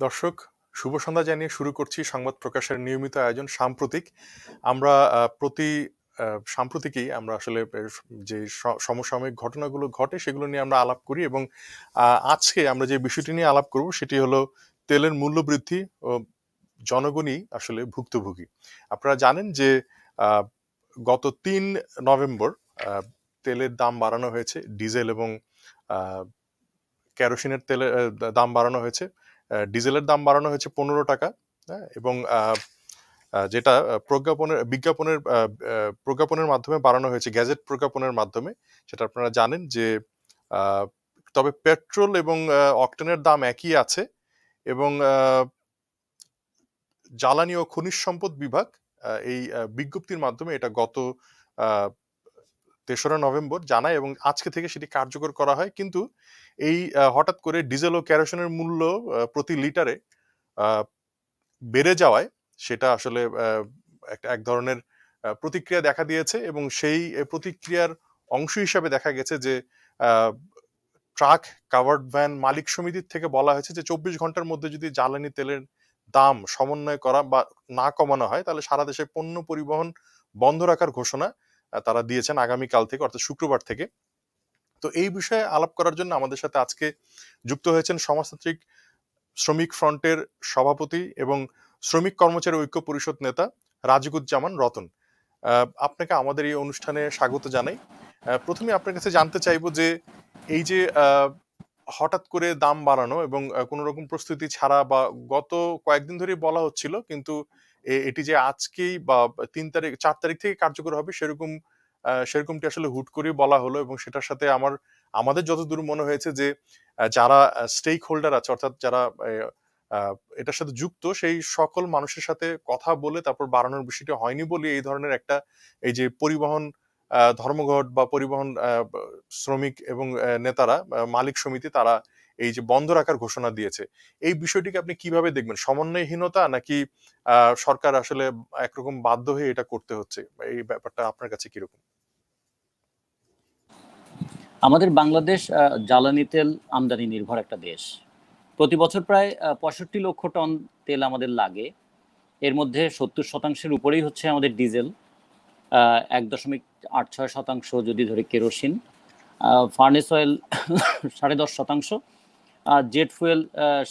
দর্শক, শুভ সন্ধ্যা জানিয়ে শুরু করছি সংবাদ প্রকাশের নিয়মিত আয়োজন সাম্প্রতিক। আমরা সাম্প্রতিকই আমরা আসলে যে সমসাময়িক ঘটনাগুলো ঘটে সেগুলো নিয়ে আমরা আলাপ করি এবং আজকে আমরা যে বিষয়টি নিয়ে আলাপ করব সেটি হলো তেলের মূল্য বৃদ্ধি ও জনগণই আসলে ভুক্তভোগী। আপনারা জানেন যে আহ, গত 3 নভেম্বর তেলের দাম বাড়ানো হয়েছে। ডিজেল এবং আহ, কেরোসিনের তেলের দাম বাড়ানো হয়েছে। ডিজেলের দাম বাড়ানো হয়েছে 15 টাকা। হ্যাঁ, এবং যেটা প্রজ্ঞাপনের মাধ্যমে বাড়ানো হয়েছে, গ্যাজেট প্রজ্ঞাপনের মাধ্যমে। সেটা আপনারা জানেন যে আহ, তবে পেট্রোল এবং অকটেনের দাম একই আছে। এবং জ্বালানি ও খনিজ সম্পদ বিভাগ এই বিজ্ঞপ্তির মাধ্যমে এটা গত আহ, 3রা নভেম্বর জানায় এবং আজকে থেকে সেটি কার্যকর করা হয়। কিন্তু এই হঠাৎ করে ডিজেল ও কেরোসিনের মূল্য প্রতি লিটারে আহ, বেড়ে যাওয়ায় সেটা আসলে এক ধরনের প্রতিক্রিয়া দেখা দিয়েছে এবং সেই প্রতিক্রিয়ার অংশ হিসাবে দেখা গেছে যে আহ, ট্রাক কাভার্ড ভ্যান মালিক সমিতির থেকে বলা হয়েছে যে 24 ঘন্টার মধ্যে যদি জ্বালানি তেলের দাম সমন্বয় করা বা না কমানো হয় তাহলে সারা দেশে পণ্য পরিবহন বন্ধ রাখার ঘোষণা তারা দিয়েছেন আগামীকাল থেকে, অর্থাৎ শুক্রবার থেকে। তো এই বিষয়ে আলাপ করার জন্য আমাদের সাথে আজকে যুক্ত হয়েছেন সমাজতান্ত্রিক শ্রমিক ফ্রন্টের সভাপতি এবং শ্রমিক কর্মচারী ঐক্য পরিষদ নেতা রাজিকুজ্জামান রতন। আপনাকে আমাদের এই অনুষ্ঠানে স্বাগত জানাই। প্রথমে আপনার কাছে জানতে চাইবো যে এই যে হঠাৎ করে দাম বাড়ানো এবং কোনো রকম প্রস্তুতি ছাড়া বা গত কয়েকদিন ধরেই বলা হচ্ছিল, কিন্তু এটি যে আজকেই বা 3 তারিখ 4 তারিখ থেকে কার্যকর হবে সেরকমটি আসলে হুট করে বলা হলো। এবং সেটার সাথে আমাদের যতদূর মনে হয়েছে যে যারা স্টেক হোল্ডার আছে, অর্থাৎ যারা এটার সাথে যুক্ত, সেই সকল মানুষের সাথে কথা বলে তারপর বাড়ানোর বিষয়টি হয়নি বলে এই ধরনের একটা, এই যে পরিবহন ধর্মঘট বা পরিবহন শ্রমিক এবং নেতারা মালিক সমিতি তারা এই যে বন্ধ রাখার ঘোষণা দিয়েছে। এই বিষয়টিকে আপনি কিভাবে দেখবেন? সমন্বয়হীনতা নাকি সরকার আসলে একরকম বাধ্য হয়ে এটা করতে হচ্ছে? এই ব্যাপারটা আপনার কাছে কিরকম? আমাদের বাংলাদেশ জ্বালানি তেল আমদানি নির্ভর একটা দেশ। প্রতি বছর প্রায় 65 লক্ষ টন তেল আমাদের লাগে। এর মধ্যে 70% উপরেই হচ্ছে আমাদের ডিজেল, 1.86% যদি ধরে kerosene, furnace oil 10.5%, jet fuel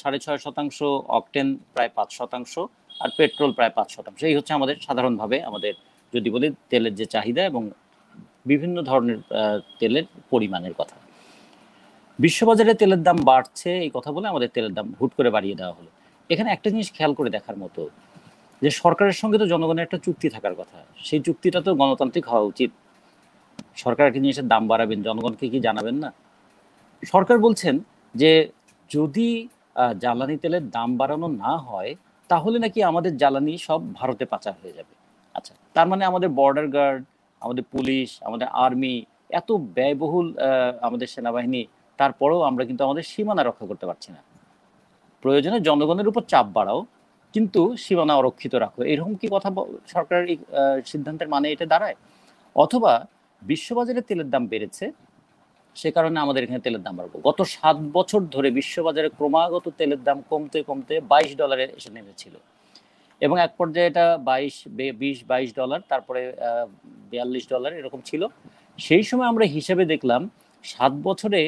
6.5%, octane প্রায় 5%, আর পেট্রোল প্রায় 5%। এই হচ্ছে আমাদের সাধারণভাবে আমাদের যদি বলি তেলের যে চাহিদা এবং বিভিন্ন ধরনের তেলের পরিমাণের কথা। বিশ্ববাজারে তেলের দাম বাড়ছে এই কথা বলে আমাদের তেলের দাম হুট করে বাড়িয়ে দেওয়া হলো। এখানে একটা জিনিস খেয়াল করে দেখার মতো, যে সরকারের সঙ্গে তো জনগণের একটা চুক্তি থাকার কথা। সেই চুক্তিটা তো গণতান্ত্রিক হওয়া উচিত। সরকার একটা জিনিসের দাম বাড়াবেন, জনগণকে কি জানাবেন না? সরকার বলছেন যে যদি জ্বালানি তেলের দাম বাড়ানো না হয় তাহলে নাকি আমাদের জ্বালানি সব ভারতে পাচার হয়ে যাবে। আচ্ছা, তার মানে আমাদের বর্ডার গার্ড, আমাদের পুলিশ, আমাদের আর্মি, এত ব্যয়বহুল আমাদের সেনাবাহিনী, তারপরেও আমরা কিন্তু আমাদের সীমানা রক্ষা করতে পারছি না। প্রয়োজনে জনগণের উপর চাপ বাড়াও, কিন্তু সীমানা অরক্ষিত রাখো, এরকম কি কথা সরকারের এই সিদ্ধান্তের মানে এটা দাঁড়ায়? অথবা বিশ্ববাজারে তেলের দাম বেড়েছে, সে কারণে আমাদের এখানে তেলের দাম বাড়বো? গত 7 বছর ধরে বিশ্ববাজারে ক্রমাগত তেলের দাম কমতে কমতে $22 এসে নেমেছিল এবং এক পর্যায়ে এটা 20-22 ডলার, তারপরে $42 এরকম ছিল। সেই সময় আমরা হিসেবে দেখলাম 7 বছরে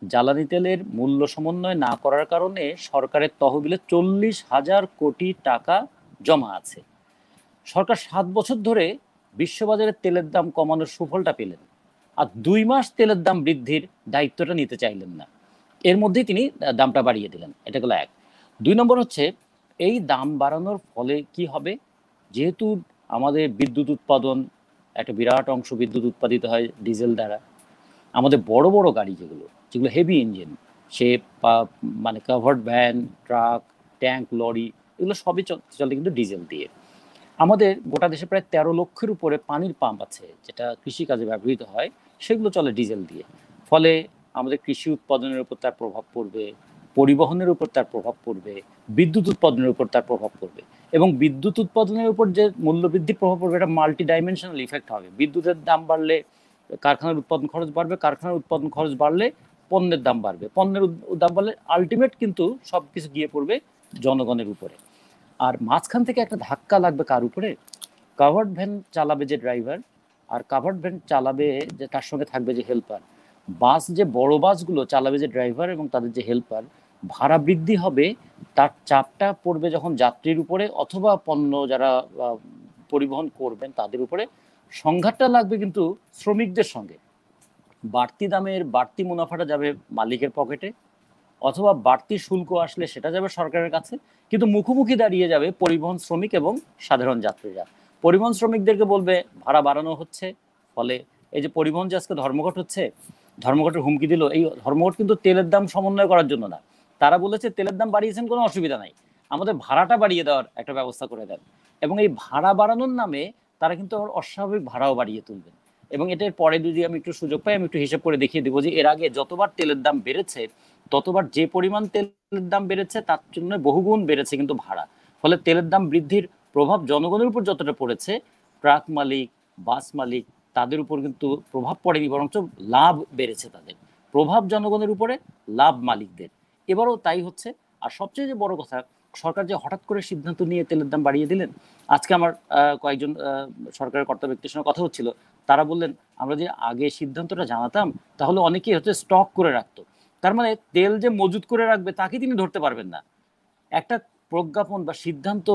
জ্বালানি তেলের মূল্য সমন্বয় না করার কারণে সরকারের তহবিলে 40,000 কোটি টাকা জমা আছে। সরকার 7 বছর ধরে বিশ্ববাজারে তেলের দাম কমানোর সুফলটা পেলেন, আর 2 মাস তেলের দাম বৃদ্ধির দায়িত্বটা নিতে চাইলেন না। এর মধ্যেই তিনি দামটা বাড়িয়ে দিলেন। এটা গেল এক। 2 নম্বর হচ্ছে, এই দাম বাড়ানোর ফলে কি হবে? যেহেতু আমাদের বিদ্যুৎ উৎপাদন, একটা বিরাট অংশ বিদ্যুৎ উৎপাদিত হয় ডিজেল দ্বারা, আমাদের বড় বড় গাড়ি যেগুলো যেগুলো হেভি ইঞ্জিন, সে মানে covered van, truck, tank, lorry, এগুলো সবই চলে কিন্তু ডিজেল দিয়ে। আমাদের গোটা দেশে প্রায় 13 লক্ষের উপরে পানির পাম্প আছে যেটা কৃষিকাজে ব্যবহৃত হয়, সেগুলো চলে ডিজেল দিয়ে। ফলে আমাদের কৃষি উৎপাদনের উপর তার প্রভাব পড়বে, পরিবহনের উপর তার প্রভাব পড়বে, বিদ্যুৎ উৎপাদনের উপর তার প্রভাব পড়বে। এবং বিদ্যুৎ উৎপাদনের উপর যে মূল্যবৃদ্ধির প্রভাব পড়বে, এটা মাল্টি ডাইমেনশনাল ইফেক্ট হবে। বিদ্যুতের দাম বাড়লে কারখানার উৎপাদন খরচ বাড়বে, কারখানার উৎপাদন খরচ বাড়লে পণ্যের দাম বাড়বে, পণ্যের দাম বাড়লে আলটিমেট কিন্তু সব কিছু গিয়ে পড়বে জনগণের উপরে। আর মাঝখান থেকে একটা ধাক্কা লাগবে কার উপরে? কাভার্ড ভ্যান চালাবে যে ড্রাইভার, আর কাভার্ড ভ্যান চালাবে যে তার সঙ্গে থাকবে যে হেল্পার, বাস যে বড় বাসগুলো চালাবে যে ড্রাইভার এবং তাদের যে হেল্পার, ভাড়া বৃদ্ধি হবে, তার চাপটা পড়বে যখন যাত্রীর উপরে অথবা পণ্য যারা পরিবহন করবেন তাদের উপরে। সংঘাতটা লাগবে কিন্তু শ্রমিকদের সঙ্গে। বাড়তি দামের বাড়তি মুনাফাটা যাবে মালিকের পকেটে, অথবা বাড়তি শুল্ক আসলে সেটা যাবে সরকারের কাছে, কিন্তু মুখোমুখি দাঁড়িয়ে যাবে পরিবহন শ্রমিক এবং সাধারণ যাত্রীরা। পরিবহন শ্রমিকদেরকে বলবে ভাড়া বাড়ানো হচ্ছে, ফলে এই যে পরিবহন যে আজকে ধর্মঘট হচ্ছে, ধর্মঘটের হুমকি দিল, এই ধর্মঘট কিন্তু তেলের দাম সমন্বয় করার জন্য না। তারা বলেছে তেলের দাম বাড়িয়েছেন, কোনো অসুবিধা নাই, আমাদের ভাড়াটা বাড়িয়ে দেওয়ার একটা ব্যবস্থা করে দেন। এবং এই ভাড়া বাড়ানোর নামে তারা কিন্তু আবার অস্বাভাবিক ভাড়াও বাড়িয়ে তুলবেন। এবং এটার পরে যদি আমি একটু সুযোগ পাই, আমি একটু হিসেব করে দেখিয়ে দেবো যে এর আগে যতবার তেলের দাম বেড়েছে, ততবার যে পরিমাণ তেলের দাম বেড়েছে তার জন্য বহুগুণ বেড়েছে কিন্তু ভাড়া। ফলে তেলের দাম বৃদ্ধির প্রভাব জনগণের উপর যতটা পড়েছে, ট্রাক মালিক, বাস মালিক, তাদের উপর কিন্তু প্রভাব পড়েনি, বরঞ্চ লাভ বেড়েছে তাদের। প্রভাব জনগণের উপরে, লাভ মালিকদের। এবারও তাই হচ্ছে। আর সবচেয়ে যে বড় কথা, সরকার যে হঠাৎ করে সিদ্ধান্ত নিয়ে তেলের দাম বাড়িয়ে দিলেন। আজকে আমার কয়েকজন সরকারের কর্তা ব্যক্তির সঙ্গে কথা হচ্ছিল, তারা বললেন আমরা যে আগে সিদ্ধান্তটা জানাতাম তাহলে অনেকেই হচ্ছে স্টক করে রাখতো। তার মানে তেল যে মজুত করে রাখবে তাকে তিনি ধরতে পারবেন না। একটা প্রজ্ঞাপন বা সিদ্ধান্ত,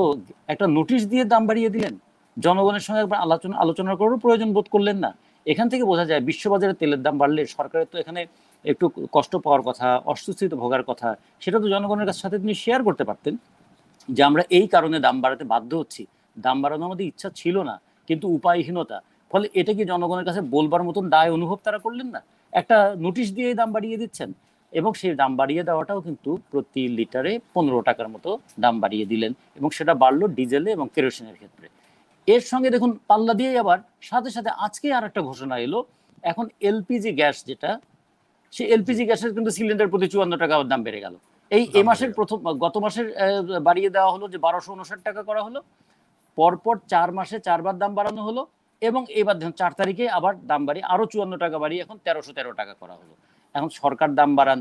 একটা নোটিশ দিয়ে দাম বাড়িয়ে দিলেন, জনগণের সঙ্গে একবার আলোচনা করারও প্রয়োজন বোধ করলেন না। এখান থেকে বোঝা যায় বিশ্ববাজারে তেলের দাম বাড়লে সরকারের তো এখানে একটু কষ্ট পাওয়ার কথা, অস্বস্তিতে ভোগার কথা, সেটা তো জনগণের সাথে তিনি শেয়ার করতে পারতেন যে আমরা এই কারণে দাম বাড়াতে বাধ্য হচ্ছি। দাম বাড়ানো আমাদের ইচ্ছা ছিল না, কিন্তু উপায়হীনতা। ফলে এটা কি জনগণের কাছে বলবার মতন দায় অনুভব তারা করলেন না? একটা নোটিশ দিয়ে দাম বাড়িয়ে দিচ্ছেন, এবং সেই দাম বাড়িয়ে দেওয়াটাও কিন্তু প্রতি লিটারে 15 টাকার মতো দাম বাড়িয়ে দিলেন, এবং সেটা বাড়লো ডিজেলে এবং কেরোসিনের ক্ষেত্রে। এর সঙ্গে দেখুন পাল্লা দিয়ে আবার সাথে সাথে আজকে আর একটা ঘোষণা এলো, এখন এলপিজি গ্যাস যেটা, সেই জি, এলপিজি গ্যাসের কিন্তু সিলিন্ডার প্রতি 54 টাকা দাম বেড়ে গেল। এই দাম বেড়ে মাসের গেল। প্রথম, গত মাসের বাড়িয়ে দেওয়া হলো যে 1259 টাকা করা হলো, পরপর 4 মাসে 4 বার দাম বাড়ানো হলো, এবং এবার দেখুন 4 তারিখে আবার দাম বাড়িয়ে আরো 54 টাকা বাড়িয়ে এখন 1313 টাকা করা হলো। এখন সরকার দাম বাড়ান,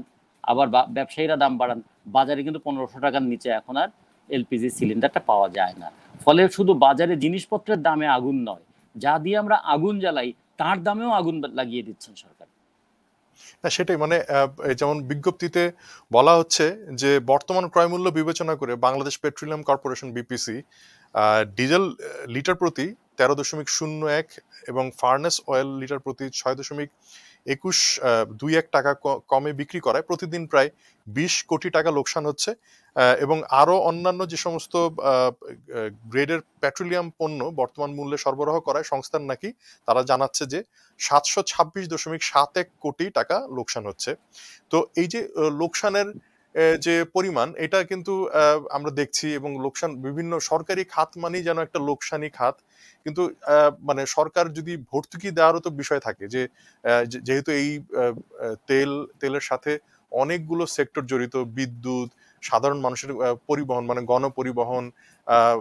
আবার ব্যবসায়ীরা দাম বাড়ান, বাজারে কিন্তু 1500 টাকার নিচে এখন আর এলপিজি সিলিন্ডারটা পাওয়া যায় না। ফলে শুধু বাজারে জিনিসপত্রের দামে আগুন নয়, যা দিয়ে আমরা আগুন জ্বালাই তার দামেও আগুন লাগিয়ে দিচ্ছেন সরকার। না সেটাই মানে এই যেমন বিজ্ঞপ্তিতে বলা হচ্ছে যে বর্তমান ক্রয়মূল্য বিবেচনা করে Bangladesh petroleum corporation BPC diesel litre প্রতি 13.01 এবং ফার্নেস অয়েল লিটার প্রতি 6.21 টাকা কমে বিক্রি করায় প্রতিদিন প্রায় 20 কোটি টাকা লোকসান হচ্ছে। এবং আরো অন্যান্য যে সমস্ত গ্রেডের পেট্রোলিয়াম পণ্য বর্তমান মূল্যে সরবরাহ করায় সংস্থার নাকি তারা জানাচ্ছে যে 726.71 কোটি টাকা লোকসান হচ্ছে। তো এই যে লোকসানের যে পরিমাণ এটা কিন্তু আমরা দেখছি, এবং লোকসান বিভিন্ন সরকারি খাত মানেই যেন একটা লোকসানি খাত। কিন্তু মানে সরকার যদি ভর্তুকি দেওয়ারও তো বিষয় থাকে যে যেহেতু এই তেলের সাথে অনেকগুলো সেক্টর জড়িত, বিদ্যুৎ, সাধারণ মানুষের পরিবহন মানে গণপরিবহন, আহ,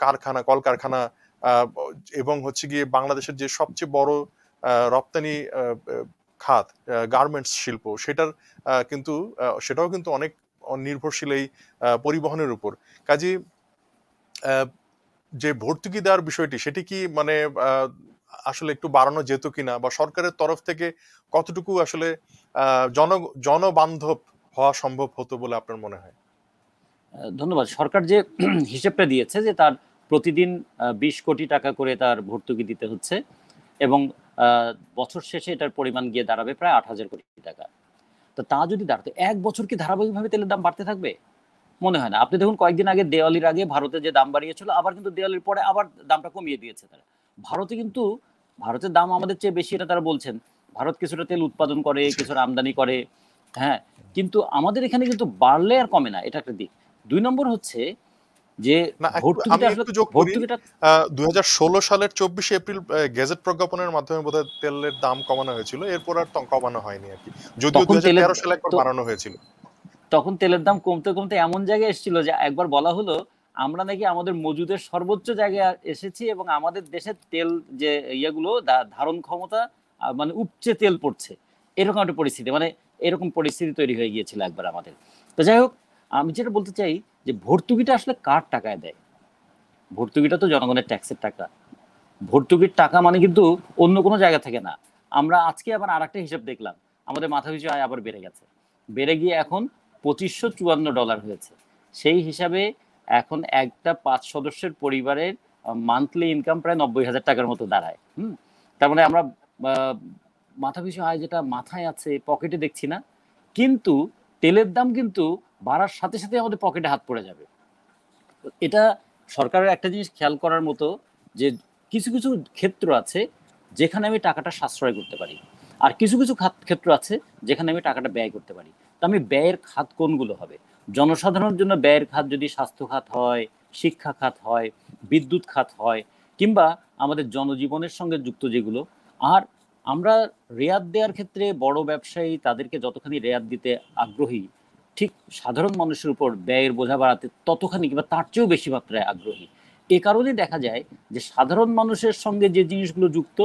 কারখানা, কলকারখানা, এবং হচ্ছে গিয়ে বাংলাদেশের যে সবচেয়ে বড় রপ্তানি খাত গার্মেন্টস শিল্প, কিন্তু সেটাও কিন্তু অনেক নির্ভরশীল এই পরিবহনের উপর। কাজে যে ভর্তুকি দেওয়ার বিষয়টি সেটি কি মানে আসলে একটু বাড়ানো যেত কিনা, বা সরকারের তরফ থেকে কতটুকু আসলে জনবান্ধব হওয়া সম্ভব হতো বলে আপনার মনে হয়? ধন্যবাদ। সরকার যে হিসেবটা দিয়েছে যে তার প্রতিদিন 20 কোটি টাকা করে তার ভর্তুকি দিতে হচ্ছে, এবং বছর শেষে এটার পরিমাণ গিয়ে দাঁড়াবে প্রায় 8,000 কোটি টাকা। তো তা যদি দাঁড়াতো, 1 বছর কি ধারাবাহিকভাবে তেলের দাম বাড়তে থাকবে? মনে হয় না। আপনি দেখুন কয়েকদিন আগে দেওয়ালির আগে ভারতে যে দাম বাড়িয়েছিল, আবার কিন্তু দেওয়ালির পরে আবার দামটা কমিয়ে দিয়েছে তারা। ভারতে কিন্তু, ভারতের দাম আমাদের চেয়ে বেশি এটা তারা বলছেন। ভারত কিছুটা তেল উৎপাদন করে, কিছুটা আমদানি করে, হ্যাঁ, কিন্তু আমাদের এখানে কিন্তু বাড়লে আর কমে না, এটা একটা দিক। 2 নম্বর হচ্ছে যে না, আমি ভর্তুকিটা আসলে, একটু যোগ করি। ভর্তুকিটা 2016 সালের 24 এপ্রিল গেজেট প্রজ্ঞাপনের মাধ্যমে বোধহয় তেলের দাম কমানো হয়েছিল, এরপর আর কমানো হয়নি আর কি, যদিও তখন তেলের 2013 সালে একবার তো বাড়ানো হয়েছিল। তখন তেলের দাম কমতে কমতে এমন জায়গায় এসেছিল যে একবার বলা হলো আমরা নাকি আমাদের মজুদের সর্বোচ্চ জায়গায় এসেছি, এবং আমাদের দেশের তেল যে ইয়েগুলো ধারণ ক্ষমতা মানে উপচে তেল পড়ছে, এরকম একটা পরিস্থিতি, মানে এরকম পরিস্থিতি তৈরি হয়ে গিয়েছিল একবার আমাদের। তো যাই হোক, আমি যেটা বলতে চাই যে ভর্তুকিটা আসলে কার টাকায় দেয়। ভর্তুকিটা তো জনগণের ট্যাক্সের টাকা। ভর্তুকির টাকা মানে কিন্তু অন্য কোনো জায়গা থেকে না। আমরা আজকে আবার আরেকটা হিসাব দেখলাম, আমাদের মাথাপিছু আয় আবার বেড়ে গেছে, বেড়ে গিয়ে এখন $2554 হয়েছে। সেই হিসাবে এখন একটা 5 সদস্যের পরিবারের মান্থলি ইনকাম প্রায় 90,000 টাকার মতো দাঁড়ায়। তার মানে আমরা মাথাপিছু আয় যেটা মাথায় আছে পকেটে দেখছি না, কিন্তু তেলের দাম কিন্তু বাড়ার সাথে সাথে আমাদের পকেটে হাত পড়ে যাবে। এটা সরকারের একটা জিনিস খেয়াল করার মতো, যে কিছু কিছু ক্ষেত্র আছে যেখানে আমি টাকাটা সাশ্রয় করতে পারি, আর কিছু কিছু ক্ষেত্র আছে যেখানে আমি টাকাটা ব্যয় করতে পারি। তো আমি ব্যয়ের খাত কোনগুলো হবে? জনসাধারণের জন্য ব্যয়ের খাত যদি স্বাস্থ্য খাত হয়, শিক্ষা খাত হয়, বিদ্যুৎ খাত হয়, কিংবা আমাদের জনজীবনের সঙ্গে যুক্ত যেগুলো। আর আমরা রেয়াত দেওয়ার ক্ষেত্রে বড় ব্যবসায়ী তাদেরকে যতখানি রেয়াত দিতে আগ্রহী, ঠিক সাধারণ মানুষের উপর ব্যয়ের বোঝা বাড়াতে ততখানি কিংবা তার চেয়েও বেশি মাত্রায় আগ্রহী। এ কারণে দেখা যায় যে সাধারণ মানুষের সঙ্গে যে জিনিসগুলো যুক্ত,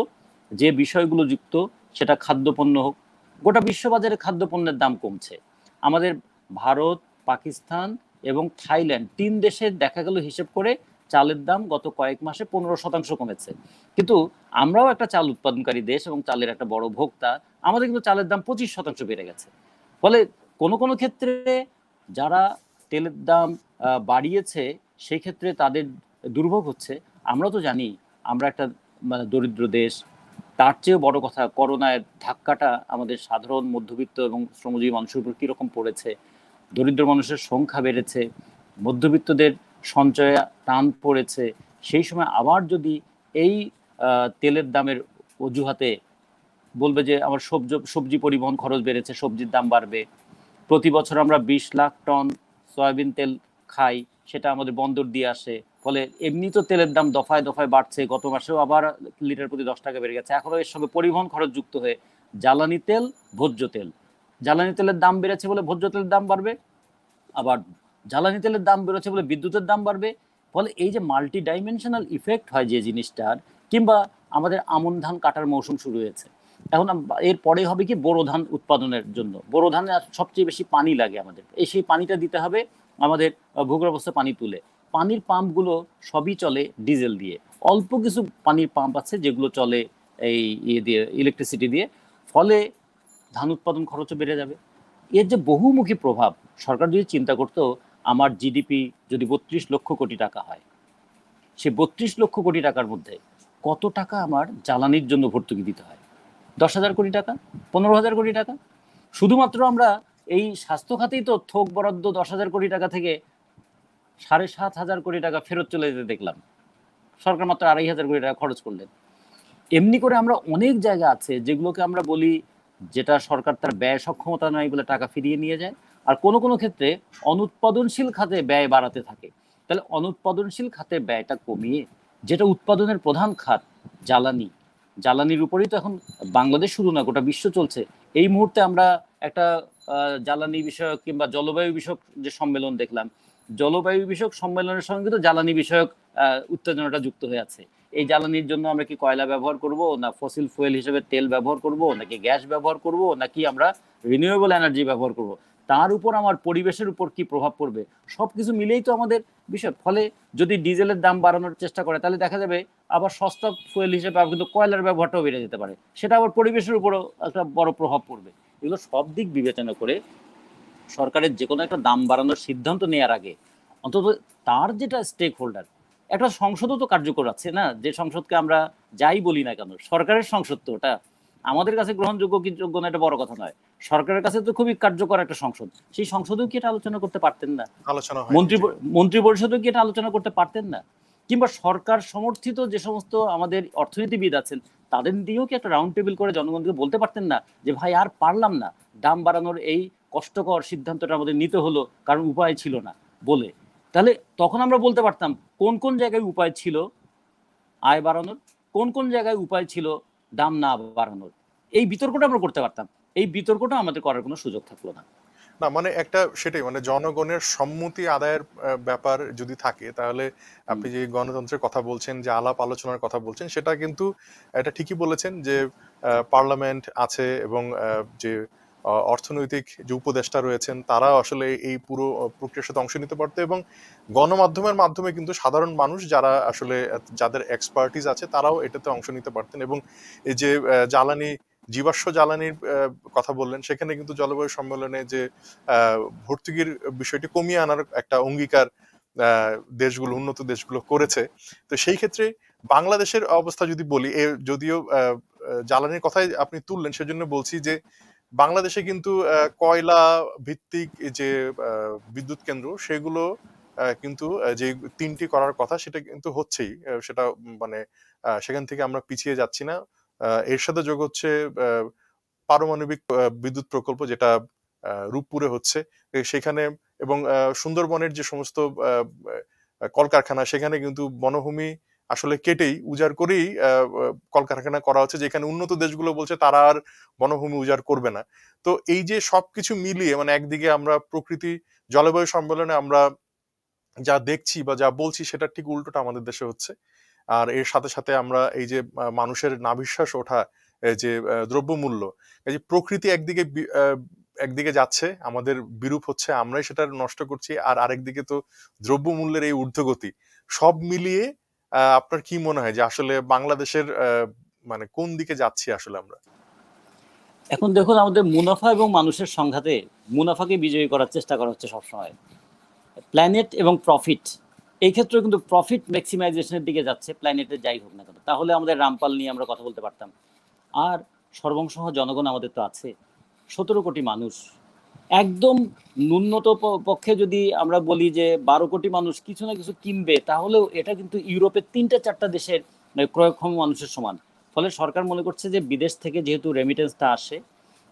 যে বিষয়গুলো যুক্ত, সেটা খাদ্যপণ্য হোক, গোটা বিশ্ববাজারে খাদ্যপণ্যের দাম কমছে। আমাদের ভারত, পাকিস্তান এবং থাইল্যান্ড 3 দেশের দেখা গেল হিসেব করে চালের দাম গত কয়েক মাসে 15% কমেছে। কিন্তু আমরাও একটা চাল উৎপাদনকারী দেশ এবং চালের একটা বড় ভোক্তা, আমাদের কিন্তু চালের দাম 25% বেড়ে গেছে। ফলে কোনো কোনো ক্ষেত্রে যারা তেলের দাম বাড়িয়েছে সেই ক্ষেত্রে তাদের দুর্ভোগ হচ্ছে। আমরা তো জানি আমরা একটা মানে দরিদ্র দেশ। তার চেয়েও বড় কথা, করোনার ধাক্কাটা আমাদের সাধারণ মধ্যবিত্ত এবং শ্রমজীবী মানুষের উপর কীরকম পড়েছে। দরিদ্র মানুষের সংখ্যা বেড়েছে, মধ্যবিত্তদের সঞ্চয়ে টান পড়েছে। সেই সময় আবার যদি এই তেলের দামের অজুহাতে বলবে যে আমার সবজি পরিবহন খরচ বেড়েছে, সবজির দাম বাড়বে, প্রতি বছর আমরা 20 লাখ টন সয়াবিন তেল খাই, সেটা আমাদের বন্দর দিয়ে আসে, ফলে এমনি তো তেলের দাম দফায় দফায় বাড়ছে, গত মাসেও আবার লিটার প্রতি 10 টাকা বেড়ে গেছে, এখনও এর সঙ্গে পরিবহন খরচ যুক্ত হয়ে জ্বালানি তেল, ভোজ্য তেল, জ্বালানি তেলের দাম বেড়েছে বলে ভোজ্য তেলের দাম বাড়বে, আবার জ্বালানি তেলের দাম বেড়েছে বলে বিদ্যুতের দাম বাড়বে। ফলে এই যে মাল্টি ডাইমেনশনাল ইফেক্ট হয় যে জিনিসটার, কিংবা আমাদের আমন ধান কাটার মৌসুম শুরু হয়েছে, এখন এর পরে হবে কি বোরো ধান উৎপাদনের জন্য, বোরো ধানে সবচেয়ে বেশি পানি লাগে আমাদের, সেই পানিটা দিতে হবে আমাদের ভূগর্ভস্থ পানি তুলে। পানির পাম্পগুলো সবই চলে ডিজেল দিয়ে, অল্প কিছু পানির পাম্প আছে যেগুলো চলে এই ইয়ে দিয়ে, ইলেকট্রিসিটি দিয়ে। ফলে ধান উৎপাদন খরচও বেড়ে যাবে। এর যে বহুমুখী প্রভাব, সরকার যদি চিন্তা করতো আমার জিডিপি যদি 32 লক্ষ কোটি টাকা হয়, সে 32 লক্ষ কোটি টাকার মধ্যে কত টাকা আমার জ্বালানির জন্য ভর্তুকি দিতে হয়? 10,000 কোটি টাকা, 15,000 কোটি টাকা। শুধুমাত্র আমরা এই স্বাস্থ্য খাতেই তো থোক বরাদ্দ 10,000 কোটি টাকা থেকে 7,500 কোটি টাকা ফেরত চলে যেতে দেখলাম। সরকার মাত্র 2,500 কোটি টাকা খরচ করলেন। এমনি করে আমরা অনেক জায়গা আছে যেগুলোকে আমরা বলি যেটা সরকার তার ব্যয় সক্ষমতা নাই বলে টাকা ফিরিয়ে নিয়ে যায়, আর কোনো কোনো ক্ষেত্রে অনুৎপাদনশীল খাতে ব্যয় বাড়াতে থাকে। তাহলে অনুৎপাদনশীল খাতে ব্যয়টা কমিয়ে যেটা উৎপাদনের প্রধান খাত জ্বালানি, জ্বালানির উপরেই তো এখন বাংলাদেশ শুধু না গোটা বিশ্ব চলছে। এই মুহূর্তে আমরা একটা জ্বালানি বিষয়ক কিংবা জলবায়ু বিষয়ক যে সম্মেলন দেখলাম, জলবায়ু বিষয়ক সম্মেলনের সঙ্গে তো জ্বালানি বিষয়ক উত্তেজনাটা যুক্ত হয়ে আছে। এই জ্বালানির জন্য আমরা কি কয়লা ব্যবহার করব, না ফসিল ফুয়েল হিসেবে তেল ব্যবহার করব, নাকি গ্যাস ব্যবহার করব, নাকি আমরা রিনিউয়েবল এনার্জি ব্যবহার করব, তার উপর আমার পরিবেশের উপর কি প্রভাব পড়বে, সবকিছু মিলেই তো আমাদের বিষয়। ফলে যদি ডিজেলের দাম বাড়ানোর চেষ্টা করে তাহলে দেখা যাবে আবার সস্তা ফুয়েল হিসেবে কিন্তু কয়লার ব্যবহারটাও বেড়ে যেতে পারে, সেটা আবার পরিবেশের উপরও একটা বড় প্রভাব পড়বে। এগুলো সব দিক বিবেচনা করে সরকারের যে কোনো একটা দাম বাড়ানোর সিদ্ধান্ত নেওয়ার আগে অন্তত তার যেটা স্টেক হোল্ডার, একটা সংসদও তো কার্যকর আছে না, যে সংসদকে আমরা যাই বলি না কেন, সরকারের সংসদ তো ওটা, আমাদের কাছে গ্রহণযোগ্য কি যোগ্য না এটা বড় কথা নয়, সরকারের কাছে তো খুবই কার্যকর একটা সংসদ, সেই সংসদেও কি এটা আলোচনা করতে পারতেন না? আলোচনা হয়নি। মন্ত্রী পরিষদেও কি এটা আলোচনা করতে পারতেন না? কিংবা সরকার সমর্থিত যে সমস্ত আমাদের অর্থনীতিবিদ আছেন তাদের দিয়েও কি একটা রাউন্ড টেবিল করে জনগণকে বলতে পারতেন না যে ভাই আর পারলাম না, দাম বাড়ানোর এই কষ্টকর সিদ্ধান্তটা আমাদের নিতে হলো কারণ উপায় ছিল না বলে? তাহলে তখন আমরা বলতে পারতাম কোন কোন জায়গায় উপায় ছিল আয় বাড়ানোর, কোন কোন জায়গায় উপায় ছিল দাম না বাড়ানোর। এই বিতর্কটা আমরা করতে পারতাম। এই বিতর্কটা আমাদের করার কোনো সুযোগ থাকলো না। না মানে একটা সেটাই, মানে জনগণের সম্মতি আদায়ের ব্যাপার যদি থাকে তাহলে আপনি যে গণতন্ত্রের কথা বলছেন, যে আলাপ আলোচনার কথা বলছেন, সেটা কিন্তু এটা ঠিকই বলেছেন যে পার্লামেন্ট আছে এবং যে অর্থনৈতিক যে উপদেষ্টা রয়েছেন তারা আসলে এই পুরো প্রক্রিয়ার সাথে অংশ নিতে পারতো, এবং গণমাধ্যমের মাধ্যমে কিন্তু সাধারণ মানুষ যারা আসলে যাদের এক্সপার্টিস আছে তারাও এটাতে অংশ নিতে পারতেন। এবং এই যে জীবাশ্ম জ্বালানির কথা বললেন, সেখানে কিন্তু জলবায়ু সম্মেলনে যে ভর্তুকির বিষয়টি কমিয়ে আনার একটা অঙ্গীকার দেশগুলো, উন্নত দেশগুলো করেছে। তো সেই ক্ষেত্রে বাংলাদেশের অবস্থা যদি বলি, যদিও জ্বালানির কথাই আপনি তুললেন সেজন্য বলছি যে বাংলাদেশে কিন্তু কয়লা ভিত্তিক যে বিদ্যুৎ কেন্দ্র সেগুলো কিন্তু যে 3টি করার কথা সেটা কিন্তু হচ্ছেই। সেটা মানে সেখান থেকে আমরা পিছিয়ে যাচ্ছি না। এর সাথে যোগ হচ্ছে পারমাণবিক বিদ্যুৎ প্রকল্প, যেটা রূপপুরে হচ্ছে সেখানে, এবং সুন্দরবনের যে সমস্ত কলকারখানা, সেখানে কিন্তু বনভূমি আসলে কেটেই উজাড় করেই কলকারখানা করা হচ্ছে, যেখানে উন্নত দেশগুলো বলছে তারা আর বনভূমি উজাড় করবে না। তো এই যে সবকিছু মিলিয়ে মানে একদিকে আমরা প্রকৃতি জলবায়ু সম্মেলনে আমরা যা দেখছি বা যা বলছি সেটা ঠিক উল্টোটা আমাদের দেশে হচ্ছে। আর এর সাথে সাথে আমরা এই যে মানুষের নাভিশ্বাস ওঠা, এই যে দ্রব্যমূল্য, এই যে প্রকৃতি একদিকে যাচ্ছে, আমাদের বিরূপ হচ্ছে, আমরাই সেটা নষ্ট করছি, আর আরেকদিকে তো দ্রব্যমূল্যের এই ঊর্ধ্বগতি, সব মিলিয়ে আপনার কি মনে হয় যে আসলে বাংলাদেশের মানে কোন দিকে যাচ্ছি আসলে আমরা? এখন দেখুন, আমাদের মুনাফা এবং মানুষের সংঘাতে মুনাফাকে বিজয়ী করার চেষ্টা করা হচ্ছে সবসময়। প্ল্যানেট এবং প্রফিট, এই ক্ষেত্রে কিন্তু প্রফিট ম্যাক্সিমাইজেশনের দিকে যাচ্ছে, প্ল্যানেটে যাই হোক না কেন। তাহলে আমাদের রামপাল নিয়ে আমরা কথা বলতে পারতাম। আর সর্বংসহ জনগণ আমাদের তো আছে, 17 কোটি মানুষ। একদম ন্যূনত পক্ষে যদি আমরা বলি যে 12 কোটি মানুষ কিছু না কিছু কিনবে, তাহলেও এটা কিন্তু ইউরোপের 3-4টা দেশের ক্রয়ক্ষম মানুষের সমান। ফলে সরকার মনে করছে যে বিদেশ থেকে যেহেতু রেমিটেন্সটা আসে,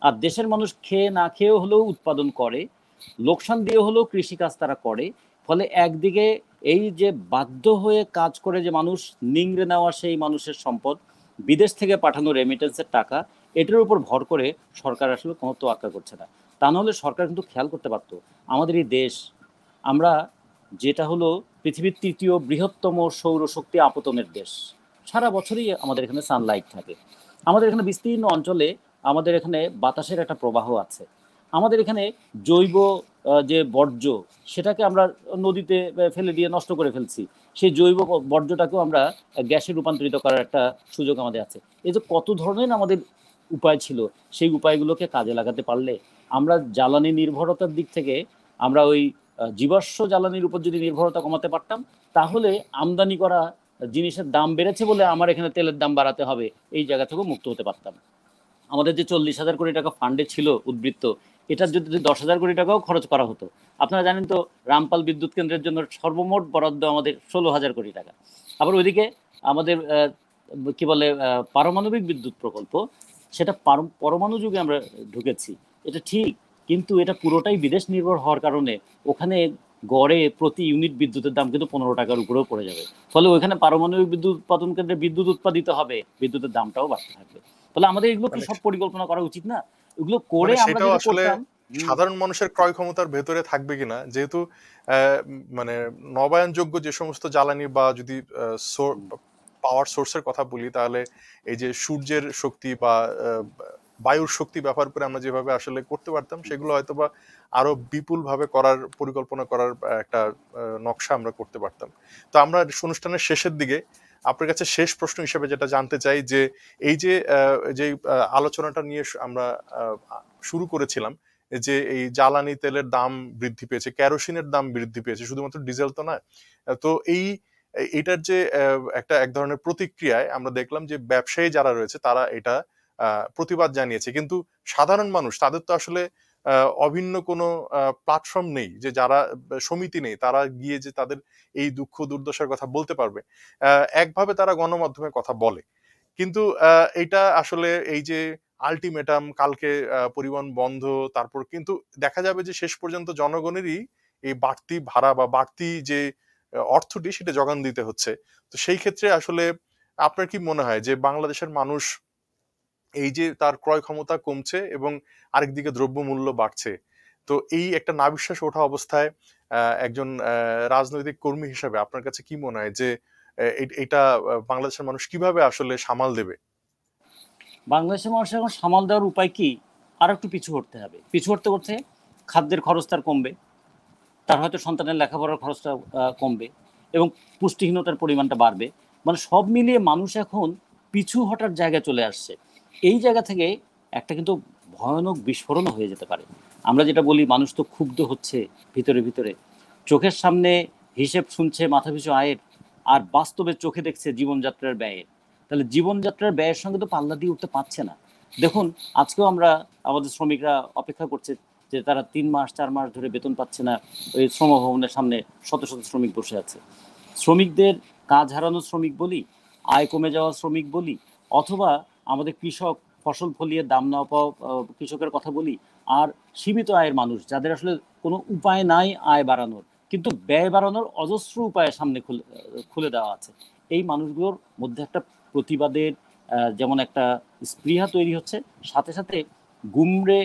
আর দেশের মানুষ খেয়ে না খেয়েও হলেও উৎপাদন করে, লোকসান দিয়ে হলেও কৃষিকাজ তারা করে, ফলে একদিকে এই যে বাধ্য হয়ে কাজ করে যে মানুষ নিংড়ে নেওয়া সেই মানুষের সম্পদ, বিদেশ থেকে পাঠানো রেমিটেন্সের টাকা, এটার উপর ভর করে সরকার আসলে কোনো তোয়াক্কা করছে না। তা নাহলে সরকার কিন্তু খেয়াল করতে পারতো আমাদের এই দেশ, আমরা যেটা হলো পৃথিবীর 3য় বৃহত্তম সৌরশক্তি আপতনের দেশ, সারা বছরই আমাদের এখানে সানলাইট থাকে। আমাদের এখানে বিস্তীর্ণ অঞ্চলে আমাদের এখানে বাতাসের একটা প্রবাহ আছে। আমাদের এখানে জৈব যে বর্জ্য, সেটাকে আমরা নদীতে ফেলে দিয়ে নষ্ট করে ফেলছি। সেই জৈব বর্জ্যটাকেও আমরা গ্যাসে রূপান্তরিত করার একটা সুযোগ আমাদের আছে। এই যে কত ধরনের আমাদের উপায় ছিল, সেই উপায়গুলোকে কাজে লাগাতে পারলে আমরা জ্বালানি নির্ভরতার দিক থেকে আমরা ওই জীবাশ্ম জ্বালানির উপর যদি নির্ভরতা কমাতে পারতাম, তাহলে আমদানি করা জিনিসের দাম বেড়েছে বলে আমার এখানে তেলের দাম বাড়াতে হবে, এই জায়গা থেকেও মুক্ত হতে পারতাম। আমাদের যে 40,000 কোটি টাকা ফান্ডে ছিল উদ্বৃত্ত, এটার যদি 10,000 কোটি টাকাও খরচ করা হতো। আপনারা জানেন তো, রামপাল বিদ্যুৎ কেন্দ্রের জন্য সর্বমোট বরাদ্দ আমাদের 16,000 কোটি টাকা। আবার ওইদিকে আমাদের কি বলে পারমাণবিক বিদ্যুৎ প্রকল্প, সেটা পরমাণু যুগে আমরা ঢুকেছি, এটা ঠিক, কিন্তু এটা পুরোটাই বিদেশ নির্ভর হওয়ার কারণে ওখানে গড়ে প্রতি ইউনিট বিদ্যুতের দাম কিন্তু 15 টাকার উপরেও পড়ে যাবে। ফলে ওইখানে পারমাণবিক বিদ্যুৎ উৎপাদন কেন্দ্রে বিদ্যুৎ উৎপাদিত হবে, বিদ্যুতের দামটাও বাড়তে থাকবে। তাহলে আমাদের এগুলো কি মানে সব পরিকল্পনা করা উচিত না? এগুলো করে মানে আমরা সেটাও যদি আসলে করতাম। সাধারণ মানুষের ক্রয় ক্ষমতার ভেতরে থাকবে কিনা, যেহেতু মানে নবায়নযোগ্য যে সমস্ত জ্বালানি বা যদি পাওয়ার সোর্সের কথা বলি, তাহলে এই যে সূর্যের শক্তি বা বায়ুর শক্তি ব্যবহার করে আমরা যেভাবে আসলে করতে পারতাম, সেগুলো হয়তোবা আরো বিপুল ভাবে করার পরিকল্পনা করার একটা নকশা আমরা করতে পারতাম। তো আমরা অনুষ্ঠানের শেষের দিকে আপনার কাছে শেষ প্রশ্ন হিসেবে যেটা জানতে চাই যে এই যে আলোচনাটা নিয়ে আমরা শুরু করেছিলাম, যে এই জ্বালানি তেলের দাম বৃদ্ধি পেয়েছে, কেরোসিনের দাম বৃদ্ধি পেয়েছে, শুধুমাত্র ডিজেল তো নয়। তো এইটার যে এক ধরনের প্রতিক্রিয়ায় আমরা দেখলাম যে ব্যবসায়ী যারা রয়েছে তারা এটা প্রতিবাদ জানিয়েছে, কিন্তু সাধারণ মানুষ তাদের তো আসলে অভিন্ন কোনো প্ল্যাটফর্ম নেই, যে যারা সমিতি নেই তারা গিয়ে যে তাদের এই দুঃখ দুর্দশার কথা বলতে পারবে। একভাবে তারা গণমাধ্যমে কথা বলে, কিন্তু এটা আসলে এই যে আলটিমেটাম কালকে পরিবহন বন্ধ, তারপর কিন্তু দেখা যাবে যে শেষ পর্যন্ত জনগণেরই এই বাড়তি ভাড়া বা বাড়তি যে অর্থটি সেটা যোগান দিতে হচ্ছে। তো সেই ক্ষেত্রে আসলে আপনার কি মনে হয় যে বাংলাদেশের মানুষ এই যে তার ক্রয় ক্ষমতা কমছে এবং আরেকদিকে দ্রব্যমূল্য বাড়ছে, তো এই একটা নাভিশ্বাস ওঠা অবস্থায় একজন রাজনৈতিক কর্মী হিসেবে আপনার কাছে কি মনে হয় যে এটা বাংলাদেশের মানুষ কিভাবে আসলে সামাল দেবে? বাংলাদেশের মানুষের এখন সামাল দেওয়ার উপায় কি? আর একটু পিছু হটতে হবে। পিছু হটতে করতে খাদ্যের খরচ তার কমবে, তার হয়তো সন্তানের লেখাপড়ার খরচটা কমবে এবং পুষ্টিহীনতার পরিমাণটা বাড়বে। মানে সব মিলিয়ে মানুষ এখন পিছু হটার জায়গায় চলে আসছে। এই জায়গা থেকে একটা কিন্তু ভয়ানক বিস্ফোরণও হয়ে যেতে পারে। আমরা যেটা বলি মানুষ তো ক্ষুব্ধ হচ্ছে ভিতরে ভিতরে, চোখের সামনে হিসেব শুনছে মাথাপিছু আয়ের, আর বাস্তবে চোখে দেখছে জীবনযাত্রার ব্যয়ের। তাহলে জীবনযাত্রার ব্যয়ের সঙ্গে তো পাল্লা দিয়ে উঠতে পারছে না। দেখুন, আজকেও আমরা আমাদের শ্রমিকরা অপেক্ষা করছে যে তারা 3 মাস 4 মাস ধরে বেতন পাচ্ছে না। ওই শ্রম ভবনের সামনে শত শত শ্রমিক বসে আছে। শ্রমিকদের কাজ হারানো শ্রমিক বলি, আয় কমে যাওয়া শ্রমিক বলি, অথবা আমাদের কৃষক ফসল ফলিয়ে দাম না পাওয়া কৃষকের কথা বলি, আর সীমিত আয়ের মানুষ যাদের আসলে কোনো উপায় নাই আয় বাড়ানোর, কিন্তু ব্যয় বাড়ানোর অজস্র উপায় সামনে খুলে দেওয়া আছে। এই মানুষগুলোর মধ্যে একটা প্রতিবাদের যেমন একটা স্পৃহা তৈরি হচ্ছে, সাথে সাথে গুমরে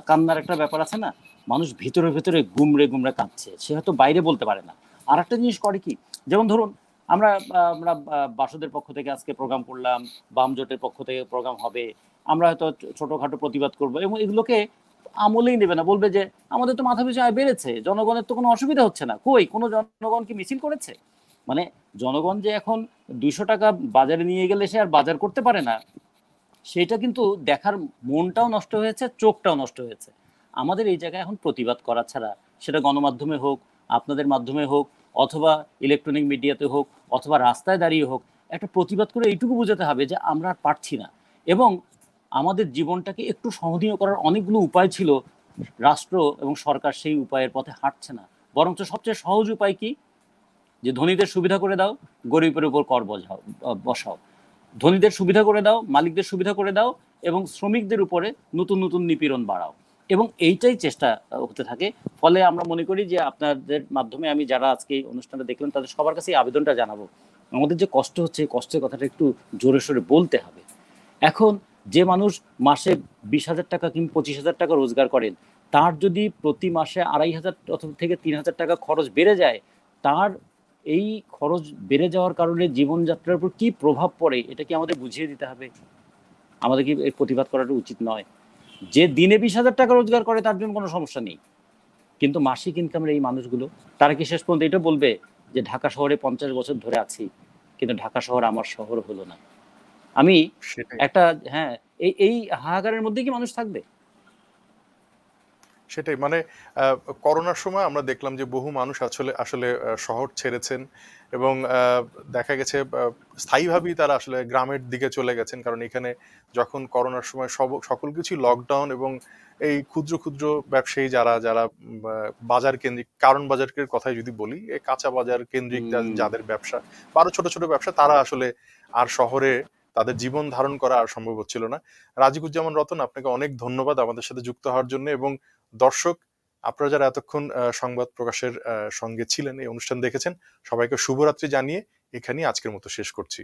কান্নার একটা ব্যাপার আছে না, মানুষ ভিতরে ভিতরে গুমরে গুমরে কাঁদছে, সে হয়তো বাইরে বলতে পারে না। আর একটা জিনিস করে কি, যেমন ধরুন আমরা আমরা বাসদের পক্ষ থেকে আজকে প্রোগ্রাম করলাম, বাম জোটের পক্ষ থেকে প্রোগ্রাম হবে, আমরা হয়তো ছোটখাটো প্রতিবাদ করবো এবং এগুলোকে আমলেই নেবে না, বলবে যে আমাদের তো মাথা পিছু আয় বেড়েছে, জনগণের তো কোনো অসুবিধা হচ্ছে না। কই, কোনো জনগণ কি মিছিল করেছে? মানে জনগণ যে এখন 200 টাকা বাজারে নিয়ে গেলে সে আর বাজার করতে পারে না, সেটা কিন্তু দেখার মনটাও নষ্ট হয়েছে, চোখটাও নষ্ট হয়েছে। আমাদের এই জায়গায় এখন প্রতিবাদ করা ছাড়া, সেটা গণমাধ্যমে হোক, আপনাদের মাধ্যমে হোক, অথবা ইলেকট্রনিক মিডিয়াতে হোক, অথবা রাস্তায় দাঁড়িয়ে হোক, একটা প্রতিবাদ করে এইটুকু বোঝাতে হবে যে আমরা আর পারছি না। এবং আমাদের জীবনটাকে একটু সহনীয় করার অনেকগুলো উপায় ছিল, রাষ্ট্র এবং সরকার সেই উপায়ের পথে হাঁটছে না। বরঞ্চ সবচেয়ে সহজ উপায় কি, যে ধনীদের সুবিধা করে দাও, গরিবের উপর কর বসাও। ধনীদের সুবিধা করে দাও, মালিকদের সুবিধা করে দাও, এবং শ্রমিকদের উপরে নতুন নতুন নিপীড়ন বাড়াও। এবং এইটাই চেষ্টা হতে থাকে। ফলে আমরা মনে করি যে আপনাদের মাধ্যমে আমি যারা আজকে এই অনুষ্ঠানটা দেখলাম তাদের সবার কাছে এই আবেদনটা জানাবো, আমাদের যে কষ্ট হচ্ছে এই কষ্টের কথাটা একটু জোরে সোরে বলতে হবে। এখন যে মানুষ মাসে 20,000 টাকা কিংবা 25,000 টাকা রোজগার করেন, তার যদি প্রতি মাসে 2,500 অথবা থেকে 3,000 টাকা খরচ বেড়ে যায়, তার এই খরচ বেড়ে যাওয়ার কারণে জীবনযাত্রার উপর কি প্রভাব পড়ে, এটা কি আমাদের বুঝিয়ে দিতে হবে? আমাদের কি এর প্রতিবাদ করাটা উচিত নয়? যে দিনে 20,000 টাকা রোজগার করে তার জন্য কোনো সমস্যা নেই, কিন্তু মাসিক ইনকামের এই মানুষগুলো, তারা কি শেষ পর্যন্ত এটা বলবে যে ঢাকা শহরে 50 বছর ধরে আছি, কিন্তু ঢাকা শহর আমার শহর হলো না? আমি সেটাই একটা, হ্যাঁ, এই এই হাহাকারের মধ্যে কি মানুষ থাকবে? সেটাই মানে করোনার সময় আমরা দেখলাম যে বহু মানুষ আসলে আসলে শহর ছেড়েছেন এবং দেখা গেছে স্থায়ীভাবেই তারা আসলে গ্রামের দিকে চলে গেছেন, কারণ এখানে যখন করোনার সময় সকল কিছু লকডাউন এবং এই ক্ষুদ্র ক্ষুদ্র ব্যবসায়ী যারা যারা বাজার কেন্দ্রিক, কারণ বাজারের কথাই যদি বলি, এই কাঁচা বাজার কেন্দ্রিক যাদের ব্যবসা বা আরো ছোট ছোট ব্যবসা, তারা আসলে আর শহরে তাদের জীবন ধারণ করা আর সম্ভব হচ্ছিল না। রাজিকুজ্জামান রতন, আপনাকে অনেক ধন্যবাদ আমাদের সাথে যুক্ত হওয়ার জন্য। এবং দর্শক, আপনারা যারা এতক্ষণ সংবাদ প্রকাশের সঙ্গে ছিলেন, এই অনুষ্ঠান দেখেছেন, সবাইকে শুভরাত্রি জানিয়ে এখানেই আজকের মতো শেষ করছি।